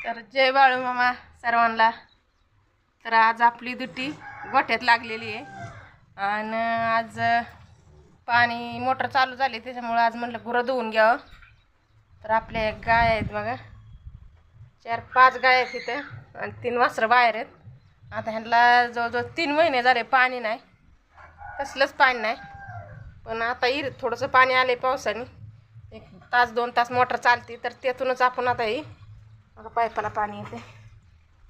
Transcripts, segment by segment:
तर जय बाळू मामा सर्वांना। तर आज आपली दुटी गोठ्यात लागलेली आहे आणि आज पाणी मोटर चालू झाली त्याच्यामुळे आज म्हटलं गुरं धुवून घ्यावं। तर आपल्या एक गाय आहेत बघा, 4-5 गाय आहेत इथं आणि 3 वासरं बाहेर आहेत। आता ह्यांना जवळजवळ 3 महिने झाले पाणी नाही, कसलंच पाणी नाही। पण आता इरीत थोडंसं पाणी आले पावसाने, 1 तास 2 तास मोटर चालते तर त्यातूनच आपण आता ही बघा पाईपाला पाणी येते।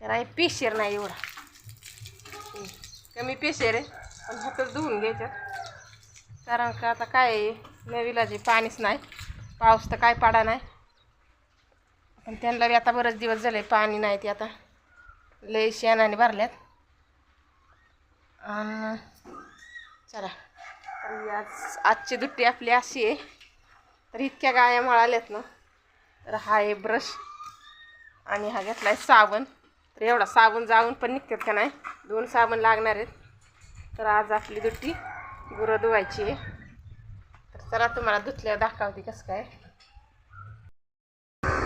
त्याला हे पिशेर नाही एवढा, कमी पिशेर आहे पण हातच धुवून घ्यायच्यात, कारण का आता काय नवीलाजी पाणीच नाही, पाऊस तर काय पडा नाही। पण त्यांना बी आता बरेच दिवस झाले पाणी नाही, ते आता लय शेणाने भरल्यात। चला तर आजची दुट्टी आपली अशी आहे। तर इतक्या गाया मळाल्यात ना, तर हा आहे ब्रश आणि हा घेतलाय साबण। तर एवढा साबण जाऊन पण निघतात का नाही, 2 साबण लागणार आहेत। तर आज आपली दुट्टी गुरं धुवायची आहे। तर चला तुम्हाला धुतल्यावर दाखवते कसं काय।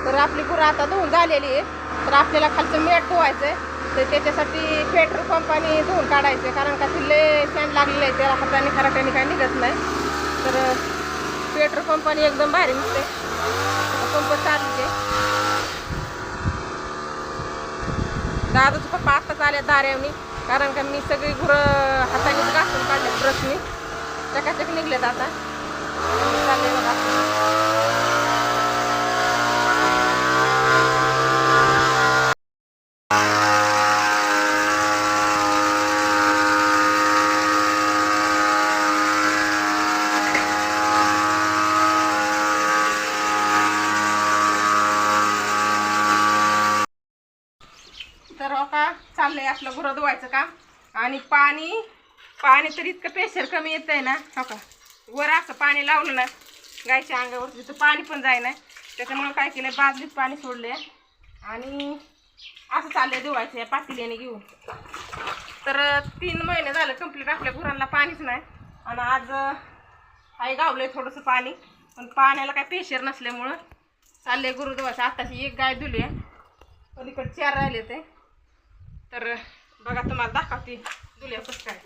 तर आपली गुरं आता धुवून झालेली आहे। तर आपल्याला खालचं मेट धुवायचं आहे, तर त्याच्यासाठी पेट्रोल पंपाने धुवून काढायचं आहे, कारण का तिले शेण लागलेलं आहे, त्याला हाताने खराट्याने काही निघत नाही। तर पेट्रोल पंपाने एकदम भारी निघते, पंप चालू आहे। दादाचं पप्पा आत्ताच आल्या दाऱ्यावनी, कारण का मी सगळी गुरं हातानेच घासून काढले ब्रशनी, चकाचक निघलेत आता। चालले बघा तर आता चाललंय आपलं गुरं धुवायचं काम। आणि पाणी तर इतकं प्रेशर कमी येत आहे ना, हो का, वर असं पाणी लावलं ना गायच्या अंगावर तिथं पाणी पण जाय नाही, त्याच्यामुळे काय केलं बादलीत पाणी सोडले आणि असं चाललंय धुवायचं या पातेल्याने घेऊन। तर 3 महिने झालं कंप्लीट आपल्या गुरांना पाणीच नाही, आणि आज आई गावलंय थोडंसं पाणी, पण पाण्याला काय प्रेशर नसल्यामुळं चाललंय गुरु धुवायचं। आत्ताची 1 गाय धुली आहे, पलीकडे 4 राहिले ते। तर बघा तुम्हाला दाखवते धुल्या कसं काय।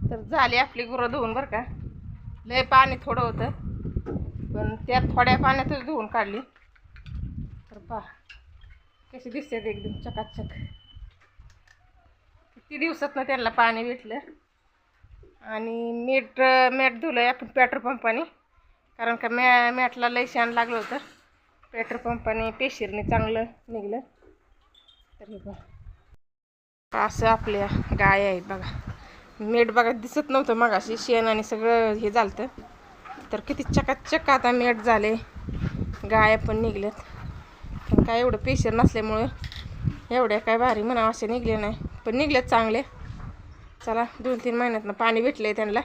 तर झाली आपली गुरं धुवून बरं का, लय पाणी थोडं होतं पण त्यात थोड्या पाण्यातच धुवून काढली। तर पहा कशी दिसतात एकदम चकाचक, किती दिवसात त्यांना पाणी भेटलं। आणि मॅट धुलं आपण पेट्रोल पंपाने, कारण का मॅटला लय शेण लागलं होतं, पेट्रोल पंपाने पेशीरने चांगलं निघलं। तर हे बघा असं आपल्या गाय आहेत बघा, मेट बघा दिसत नव्हतं मगाशी, शेण आणि सगळं हे झालं। तर किती चकाचक आता मेट झाले, गाया पण निघल्यात। पण काय एवढं प्रेशर नसल्यामुळं एवढ्या काय भारी म्हणा असे निघले नाही, पण निघलेत चांगले। चला 2-3 महिन्यातनं पाणी भेटलंय त्यांना।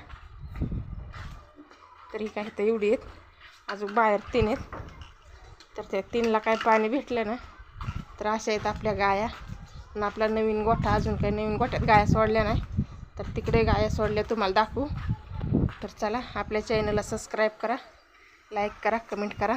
तरी काय तर एवढी आहेत, अजून बाहेर 3 आहेत। तर त्या 3ला काय पाणी भेटलं ना, तर अशा आहेत आपल्या गाया। आणि आपला नवीन गोठा, अजून काही नवीन गोठ्यात गाया सोडल्या नाही, तर तिकडे गाया सोडल्या तुम्हाला दाखवू। तर चला आपल्या चॅनलला सबस्क्राईब करा, लाईक करा, कमेंट करा।